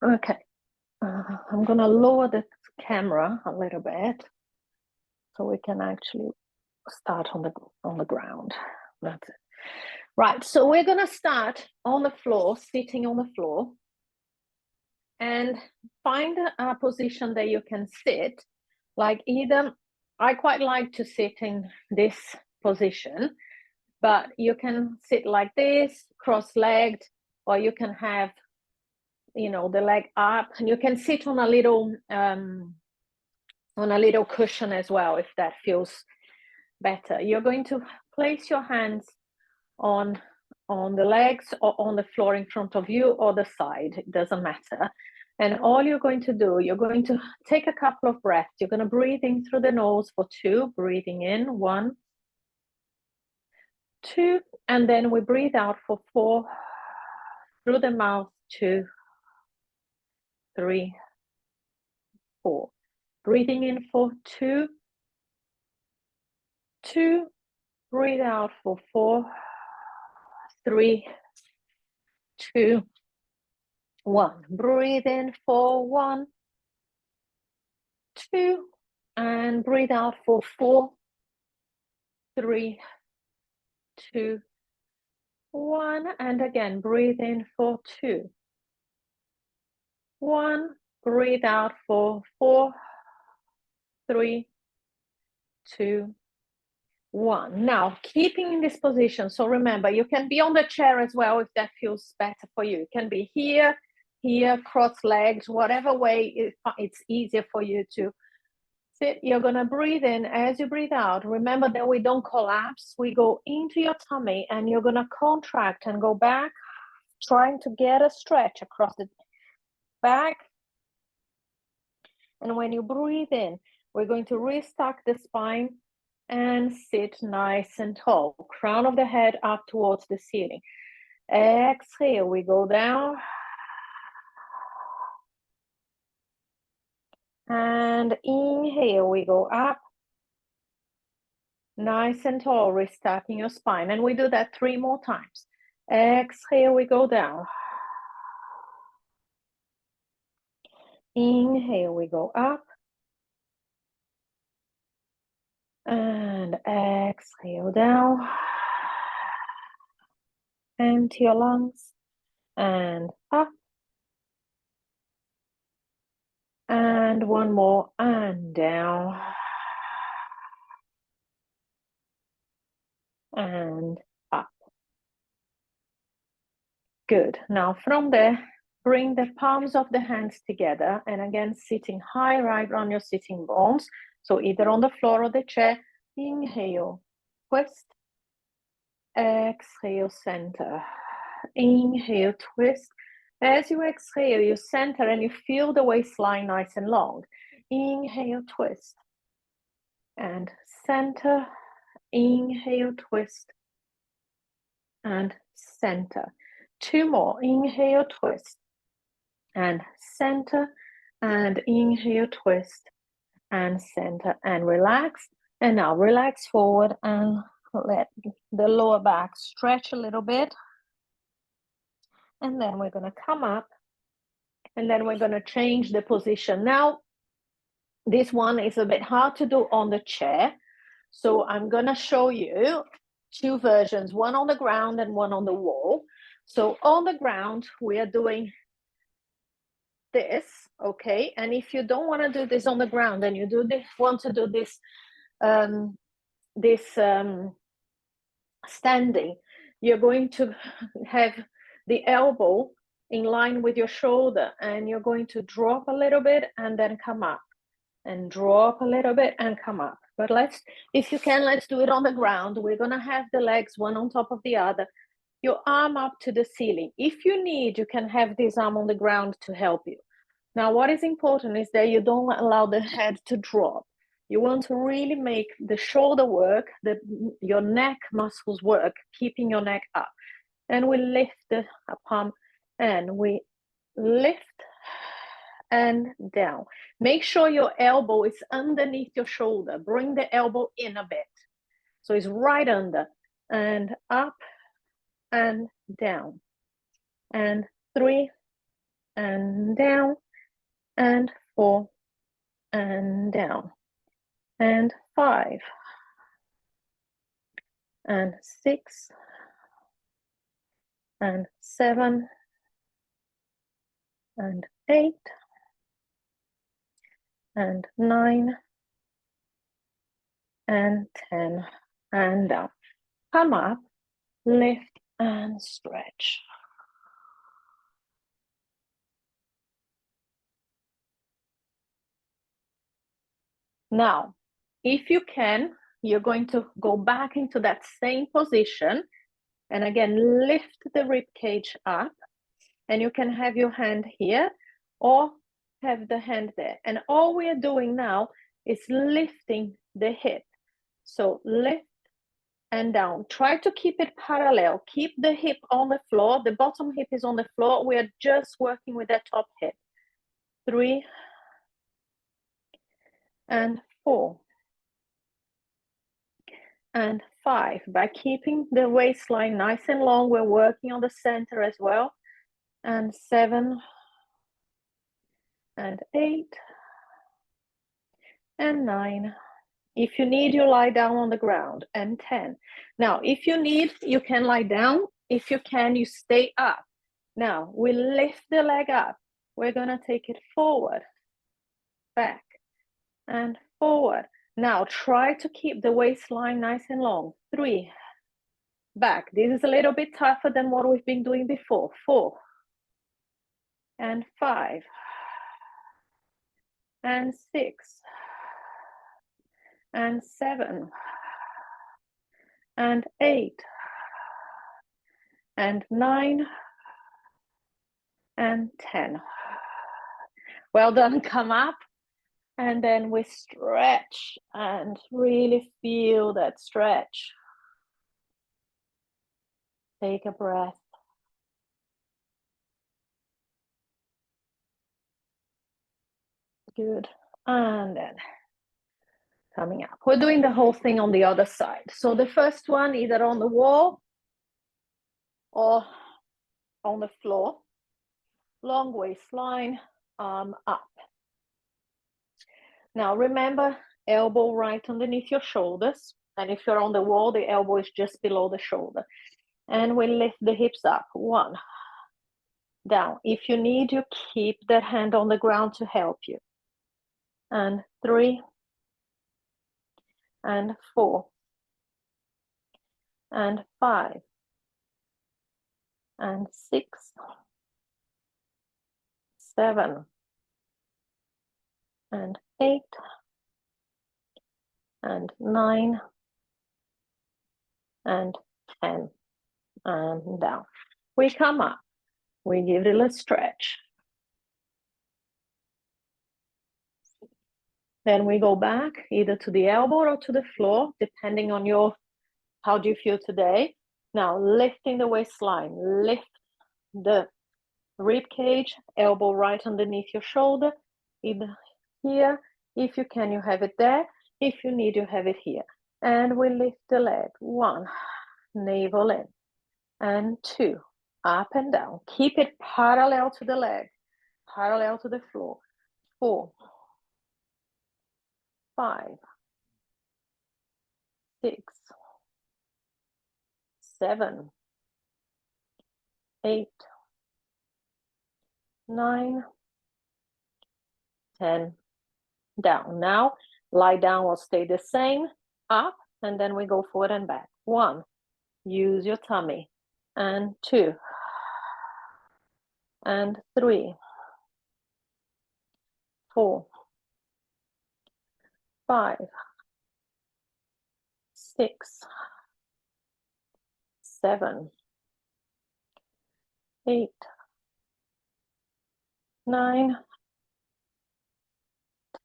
Okay, I'm gonna lower the camera a little bit so we can actually start on the ground. That's it. Right, so we're gonna start on the floor, sitting on the floor, and find a position that you can sit. Like either, I quite like to sit in this position, but you can sit like this, cross-legged, or you can have, you know, the leg up, and you can sit on a little cushion as well if that feels better. You're going to place your hands on the legs or on the floor in front of you or the side, it doesn't matter. And all you're going to do, you're going to take a couple of breaths. You're going to breathe in through the nose for 2, breathing in 1, 2, and then we breathe out for 4 through the mouth, 2, 3, 4. Breathing in for 2, 2, breathe out for 4, 3, 2, 1. Breathe in for 1, 2, and breathe out for 4, 3, 2, 1, and again breathe in for 2, 1, breathe out for 4, 3, 2, 1. Now keeping in this position, so remember you can be on the chair as well if that feels better for you. It can be here, cross-legged, whatever way it's easier for you to sit. You're gonna breathe in. As you breathe out, remember that we don't collapse, we go into your tummy and you're gonna contract and go back, trying to get a stretch across the back. And when you breathe in, we're going to restack the spine and sit nice and tall, crown of the head up towards the ceiling. Exhale, we go down. And inhale, we go up. Nice and tall, restacking your spine. And we do that 3 more times. Exhale, we go down. Inhale, we go up. And exhale down. Empty your lungs. And up. And one more, and down. And up. Good. Now from there, bring the palms of the hands together, and again sitting high right on your sitting bones, so either on the floor or the chair. Inhale, twist. Exhale, center. Inhale, twist. As you exhale, you center and you feel the waistline nice and long. Inhale, twist. And center. Inhale, twist. And center. 2 more. Inhale, twist. And center. And inhale, twist. And center. And relax. And now relax forward and let the lower back stretch a little bit. And then we're going to come up. And then we're going to change the position. Now, this one is a bit hard to do on the chair. So I'm going to show you 2 versions, one on the ground and one on the wall. So on the ground, we are doing this, okay? And if you don't want to do this on the ground and you want to do this, standing, you're going to have the elbow in line with your shoulder, and you're going to drop a little bit and then come up, and drop a little bit and come up. But if you can, let's do it on the ground. We're gonna have the legs one on top of the other, your arm up to the ceiling. If you need, you can have this arm on the ground to help you. Now, what is important is that you don't allow the head to drop. You want to really make the shoulder work, your neck muscles work, keeping your neck up. And we lift the palm and we lift and down. Make sure your elbow is underneath your shoulder. Bring the elbow in a bit. So it's right under, and up and down. And 3 and down, and 4, and down, and 5, and 6, and 7, and 8, and 9, and 10, and down. Come up, lift, and stretch. Now, if you can, you're going to go back into that same position, and again, lift the rib cage up, and you can have your hand here, or have the hand there. And all we are doing now is lifting the hip. So lift and down. Try to keep it parallel. Keep the hip on the floor. The bottom hip is on the floor. We are just working with that top hip. 3, and 4, and 5. By keeping the waistline nice and long, we're working on the center as well. And 7, and 8, and 9. If you need, you lie down on the ground, and 10. Now, if you need, you can lie down. If you can, you stay up. Now, we lift the leg up. We're gonna take it forward, back, and forward. Now, try to keep the waistline nice and long. 3, back. This is a little bit tougher than what we've been doing before. 4, and 5, and 6, and 7, and 8, and 9, and 10. Well done. Come up, and then we stretch and really feel that stretch. Take a breath. Good. And then coming up. We're doing the whole thing on the other side. So the first one, either on the wall or on the floor. Long waistline, arm up. Now remember, elbow right underneath your shoulders. And if you're on the wall, the elbow is just below the shoulder. And we lift the hips up. 1, down. If you need, you keep that hand on the ground to help you. And 3, and 4, and 5, and 6, 7, and 8, and 9, and 10, and down. We come up. We give it a little stretch. Then we go back either to the elbow or to the floor, depending on how do you feel today. Now lifting the waistline, lift the rib cage, elbow right underneath your shoulder, either here. If you can, you have it there. If you need, you have it here. And we lift the leg. 1, navel in, and 2, up and down. Keep it parallel to the leg, parallel to the floor. 4, 5, 6, 7, 8, 9, 10, down. Now, lie down or stay the same, up, and then we go forward and back. 1, use your tummy, and 2, and 3, 4, 5, 6, 7, 8, 9,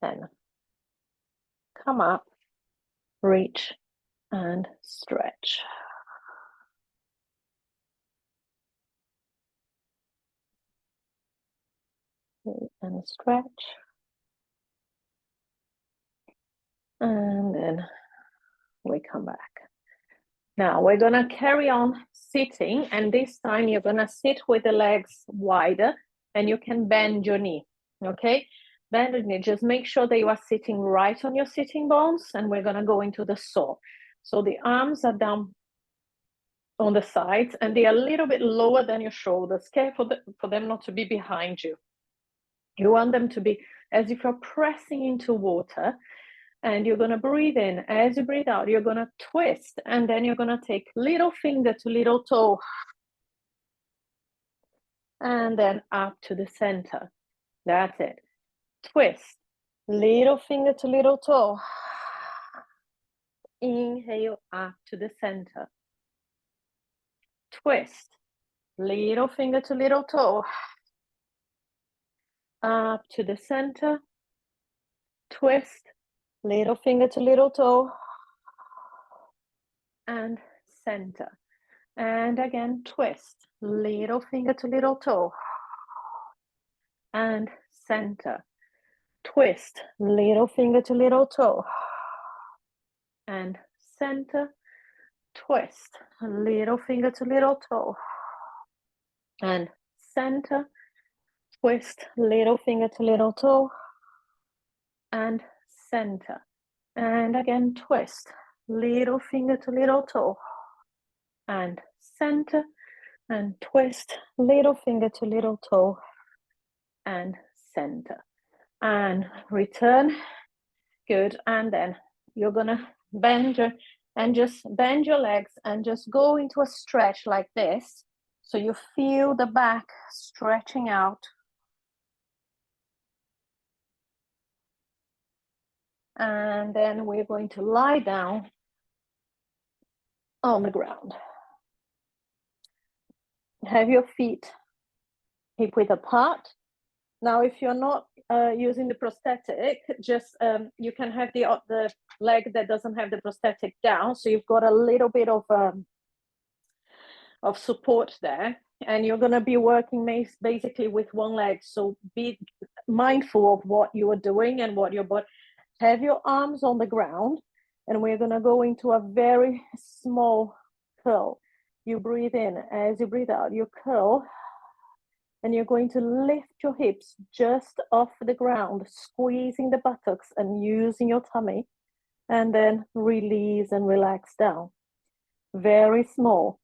10. Come up, reach, and stretch. And stretch. And then we come back. Now we're gonna carry on sitting, and this time you're gonna sit with the legs wider and you can bend your knee, okay? Bend your knee, just make sure that you are sitting right on your sitting bones, and we're gonna go into the saw. So the arms are down on the sides, and they are a little bit lower than your shoulders. Careful for them not to be behind you. You want them to be as if you're pressing into water, and you're gonna breathe in. As you breathe out, you're gonna twist, and then you're gonna take little finger to little toe, and then up to the center. That's it. Twist, little finger to little toe. Inhale up to the center. Twist, little finger to little toe. Up to the center. Twist, little finger to little toe. And center. And again, twist, little finger to little toe. And center. Twist, little finger to little toe. And center. Twist, little finger to little toe. And center. Twist, little finger to little toe. And center. And again, twist, little finger to little toe. And center. And twist, little finger to little toe. And center. And return. Good. And then you're gonna bend your legs and just go into a stretch like this, so you feel the back stretching out. And then we're going to lie down on the ground. Have your feet hip width apart. Now, if you're not using the prosthetic, just you can have the leg that doesn't have the prosthetic down, so you've got a little bit of support there, and you're going to be working basically with one leg. So be mindful of what you are doing and what your body. Have your arms on the ground, and we're going to go into a very small curl. You breathe in. As you breathe out, you curl. And you're going to lift your hips just off the ground, squeezing the buttocks and using your tummy, and then release and relax down. Very small.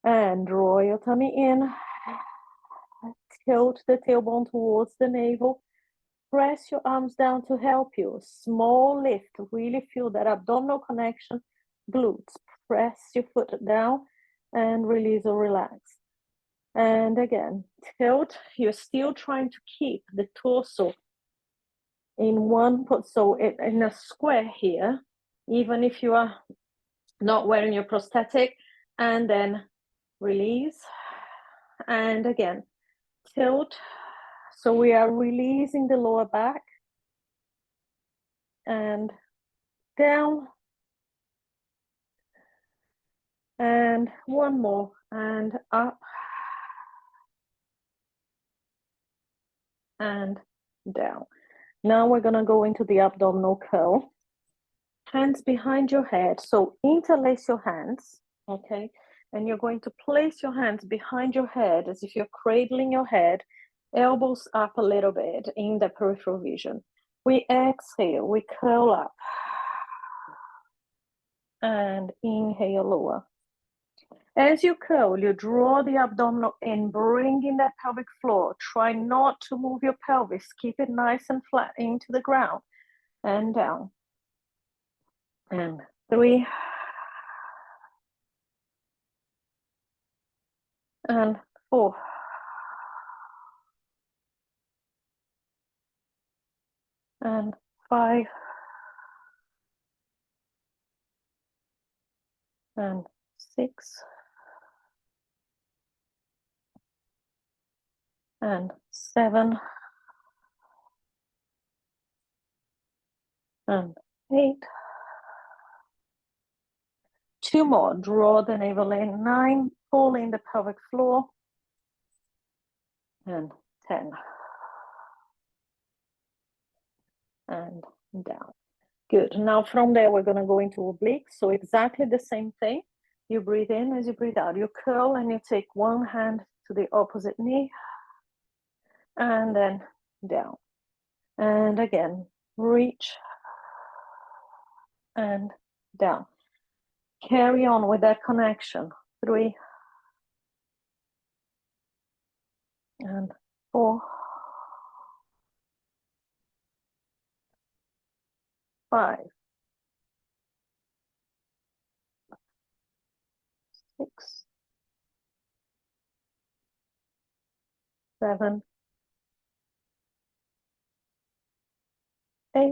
And draw your tummy in. Tilt the tailbone towards the navel. Press your arms down to help you. Small lift. Really feel that abdominal connection. Glutes. Press your foot down and release or relax. And again, tilt. You're still trying to keep the torso in one put, so in a square here, even if you are not wearing your prosthetic. And then release. And again, tilt. So we are releasing the lower back. And down. And one more. And up. And down. Now we're going to go into the abdominal curl. Hands behind your head. So interlace your hands, okay? And you're going to place your hands behind your head as if you're cradling your head, elbows up a little bit in the peripheral vision. We exhale, we curl up. And inhale, lower. As you curl, you draw the abdominal in, bring in that pelvic floor. Try not to move your pelvis. Keep it nice and flat into the ground. And down. And 3. And 4. And 5. And 6. And 7. And 8. 2 more. Draw the navel in. 9. Pull in the pelvic floor. And 10. And down. Good. Now from there, we're going to go into obliques. So exactly the same thing. You breathe in as you breathe out. You curl and you take one hand to the opposite knee. and then down. And again, reach and down. Carry on with that connection. 3 and 4, 5, 6, 7, 8,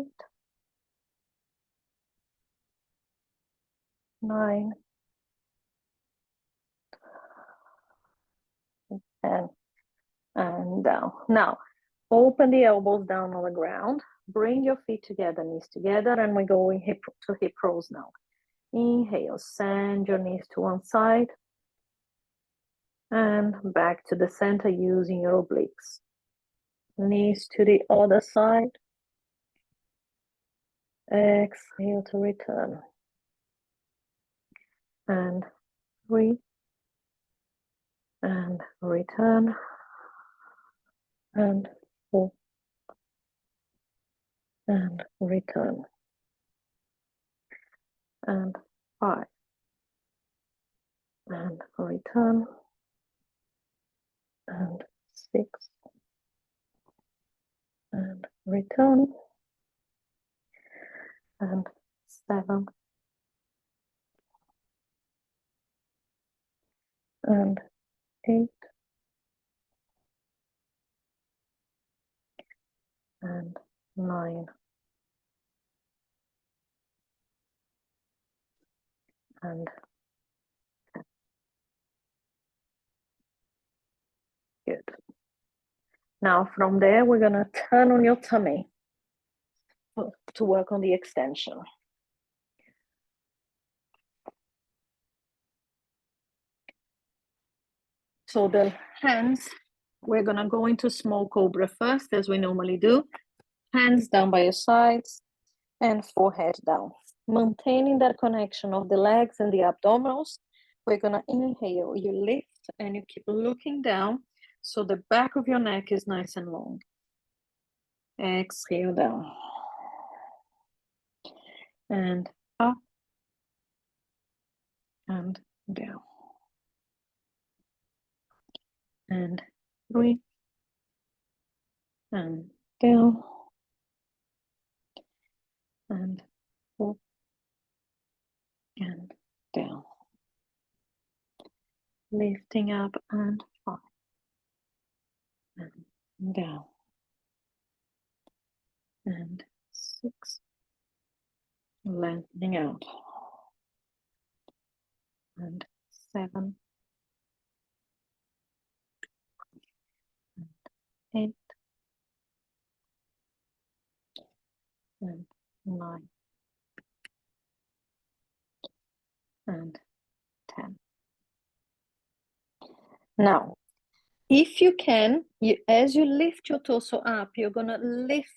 9, 10, and down. Now, open the elbows down on the ground. Bring your feet together, knees together, and we're going hip to hip rolls now. Inhale, send your knees to one side and back to the center using your obliques. Knees to the other side. Exhale to return. And 3, and return, and 4, and return, and 5, and return, and 6, and return, and 7, and 8, and 9, and 10. Good. Now from there, we're gonna turn on your tummy to work on the extension. So the hands, we're gonna go into small cobra first, as we normally do. Hands down by your sides and forehead down. Maintaining that connection of the legs and the abdominals. We're gonna inhale, you lift and you keep looking down so the back of your neck is nice and long. Exhale down. And up and down. And 3 and down. And 4 and down. Lifting up and 5 and down. And 6. Lengthening out. And 7. 8. And 9. And 10. Now, if you can, as you lift your torso up, you're gonna lift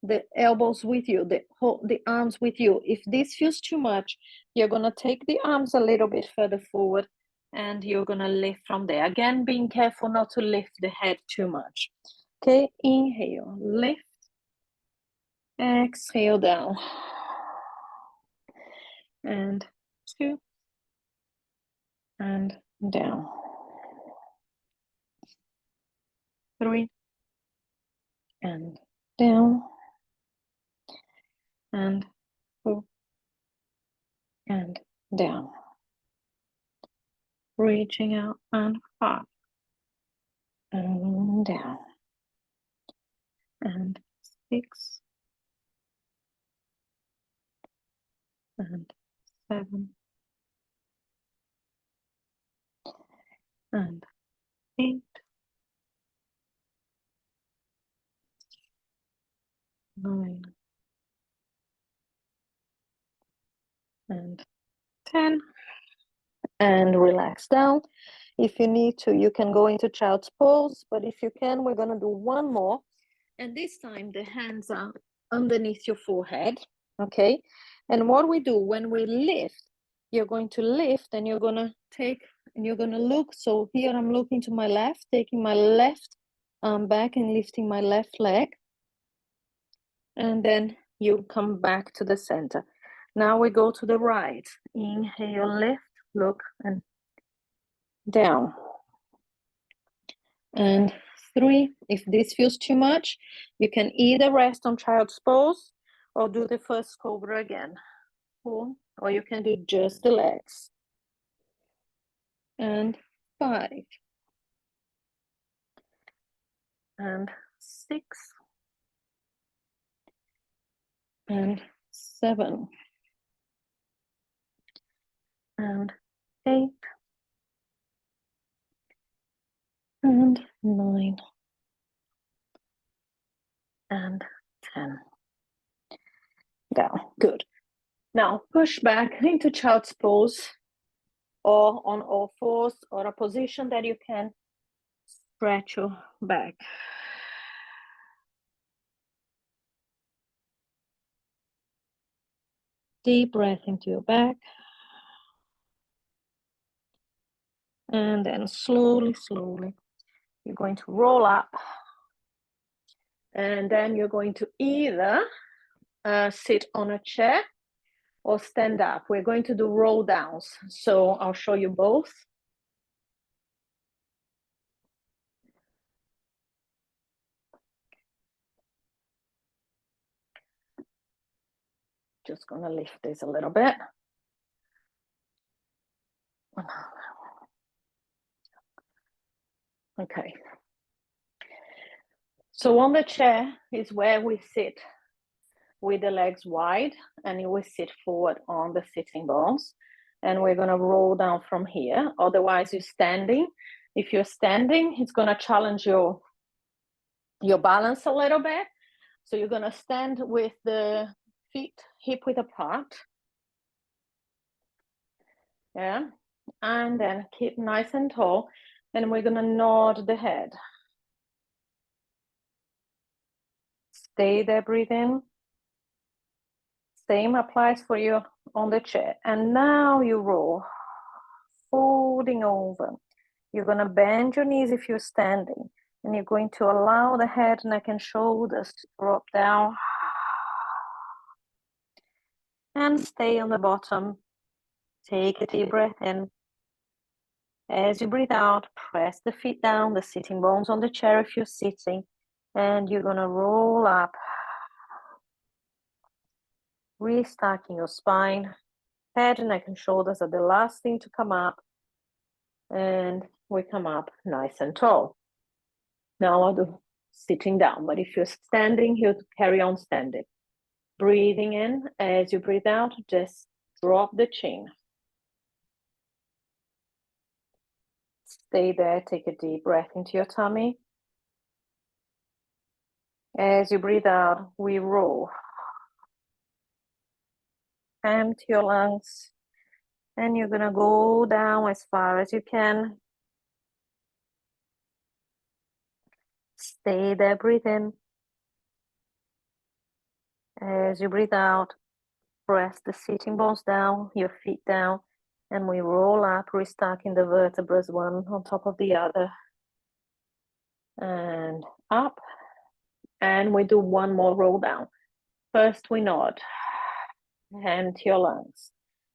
the elbows with you, the arms with you. If this feels too much, you're gonna take the arms a little bit further forward and you're gonna lift from there. Again, being careful not to lift the head too much. Okay, inhale, lift, exhale down. And 2, and down. 3, and down. And 4, and down. Reaching out and 5, and down. And 6, and 7, and 8, 9, and 10. And relax down. If you need to, you can go into child's pose, but if you can, we're gonna do one more. And this time the hands are underneath your forehead, okay? And what we do when we lift, you're going to lift and you're gonna take, and you're gonna look. So here I'm looking to my left, taking my left I'm back and lifting my left leg. And then you come back to the center. Now we go to the right. Inhale, lift, look, and down. And 3. If this feels too much, you can either rest on child's pose or do the first cobra again. 4, or you can do just the legs. And 5. And 6. And 7. And 8. And 9. And 10. Down. Good. Now push back into child's pose or on all fours, or a position that you can stretch your back. Deep breath into your back. And then slowly, slowly, you're going to roll up. And then you're going to either sit on a chair or stand up. We're going to do roll downs. So I'll show you both. Just gonna lift this a little bit. Okay. So on the chair is where we sit with the legs wide, and we sit forward on the sitting bones. And we're gonna roll down from here. Otherwise, you're standing. If you're standing, it's gonna challenge your balance a little bit. So you're gonna stand with the feet hip width apart. Yeah, and then keep nice and tall. And we're gonna nod the head. Stay there, breathe in. Same applies for you on the chair. And now you roll, folding over. You're gonna bend your knees if you're standing. And you're going to allow the head, neck, and shoulders to drop down. And stay on the bottom. Take a deep breath in. As you breathe out, press the feet down, the sitting bones on the chair if you're sitting. And you're gonna roll up. Restacking your spine. Head, neck, and shoulders are the last thing to come up. And we come up nice and tall. Now I'll do sitting down, but if you're standing, you carry on standing. Breathing in, as you breathe out, just drop the chin. Stay there, take a deep breath into your tummy. As you breathe out, we roll. Empty your lungs, and you're gonna go down as far as you can. Stay there, breathe in. As you breathe out, press the sitting bones down, your feet down, and we roll up, restacking the vertebrae one on top of the other. And up. And we do one more roll down. First we nod, empty your lungs.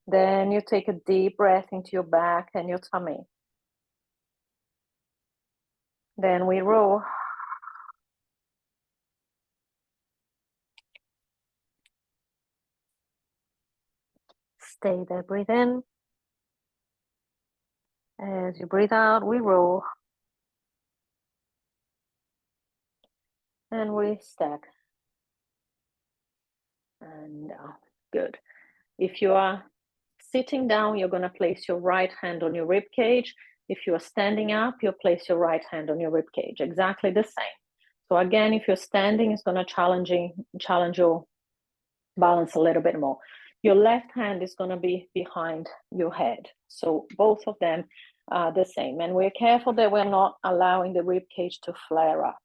Then you take a deep breath into your back and your tummy. Then we roll. Stay there, breathe in. As you breathe out, we roll. And we stack. And good. If you are sitting down, you're going to place your right hand on your rib cage. If you are standing up, you'll place your right hand on your rib cage. Exactly the same. So again, if you're standing, it's going to challenge your balance a little bit more. Your left hand is going to be behind your head. So both of them are the same. And we're careful that we're not allowing the rib cage to flare up.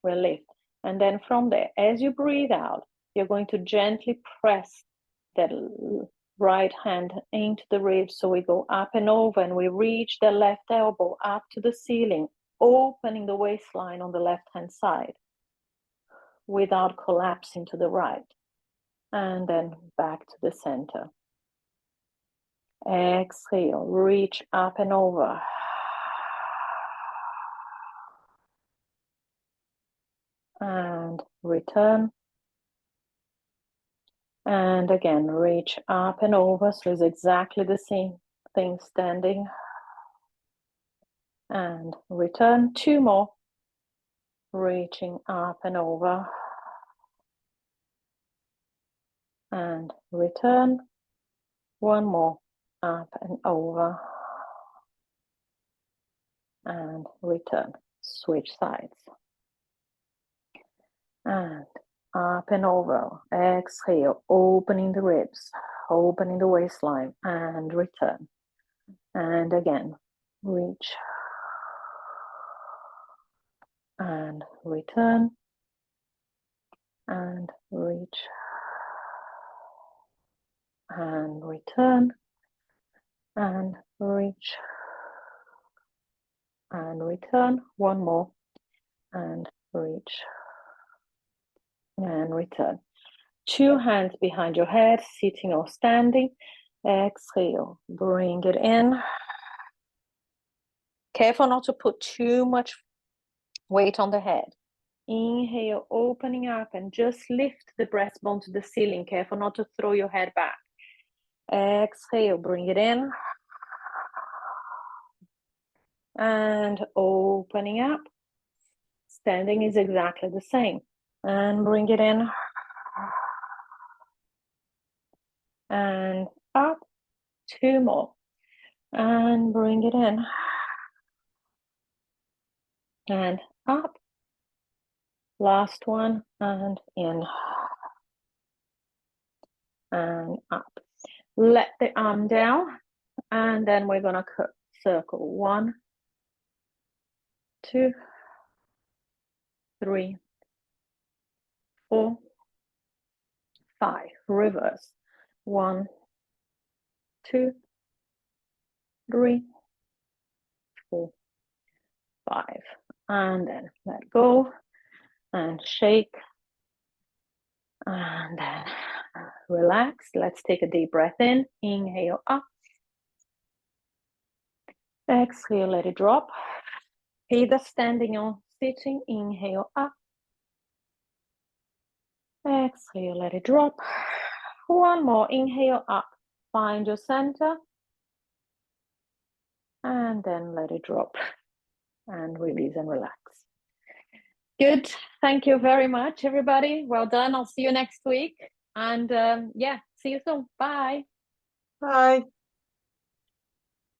We'll lift. And then from there, as you breathe out, you're going to gently press that right hand into the ribs. So we go up and over, and we reach the left elbow up to the ceiling, opening the waistline on the left-hand side without collapsing to the right. And then back to the center. Exhale, reach up and over. And return. And again, reach up and over. So it's exactly the same thing standing. And return. 2 more. Reaching up and over. And return. 1 more. Up and over. And return. Switch sides. And up and over. Exhale, opening the ribs, opening the waistline, and return. And again, reach. And return. And reach. And return. And reach. And return. 1 more. And reach. And return. 2 hands behind your head, sitting or standing. Exhale, bring it in. Careful not to put too much weight on the head. Inhale, opening up and just lift the breastbone to the ceiling. Careful not to throw your head back. Exhale, bring it in. And opening up. Standing is exactly the same. And bring it in. And up. 2 more. And bring it in. And up. Last one. And in. And up. Let the arm down. And then we're going to circle. 1, 2, 3, 4, 5. Reverse. 1, 2, 3, 4, 5. And then let go and shake. And then relax. Let's take a deep breath in. Inhale up. Exhale, let it drop. Either standing or sitting. Inhale up. Exhale, let it drop. 1 more. Inhale up. Find your center. And then let it drop. And release and relax. Good. Thank you very much, everybody. Well done. I'll see you next week. And yeah, see you soon. Bye. Bye.